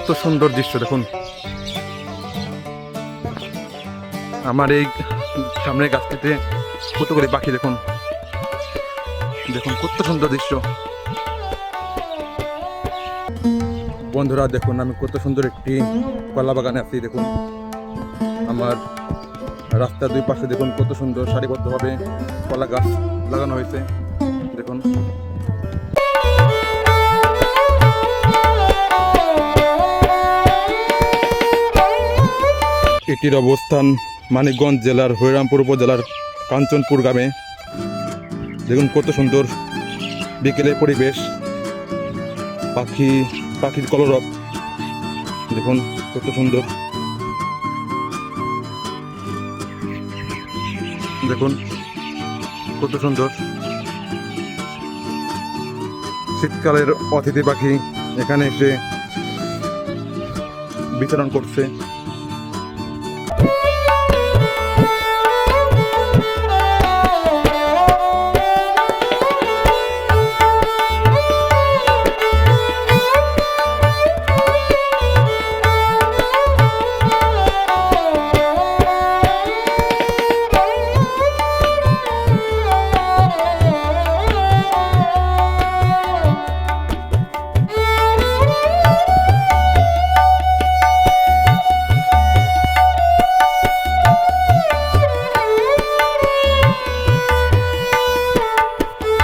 কত সুন্দর দৃশ্য দেখুন। আমার এই সামনের গাছটিতে কতগুলি পাখি দেখুন, দেখুন কত সুন্দর দৃশ্য। বন্ধুরা দেখুন, আমি কত সুন্দর একটি কলা বাগানে আছি। দেখুন আমার রাস্তার দুই পাশে দেখুন কত সুন্দর সারিবদ্ধভাবে কলা গাছ লাগানো হয়েছে। দেখুন এটির অবস্থান মানিকগঞ্জ জেলার হরিরামপুর উপজেলার কাঞ্চনপুর গ্রামে। দেখুন কত সুন্দর বিকেলের পরিবেশ, পাখির কলরব দেখুন কত সুন্দর। দেখুন কত সুন্দর শীতকালের অতিথি পাখি এখানে এসে বিচরণ করছে।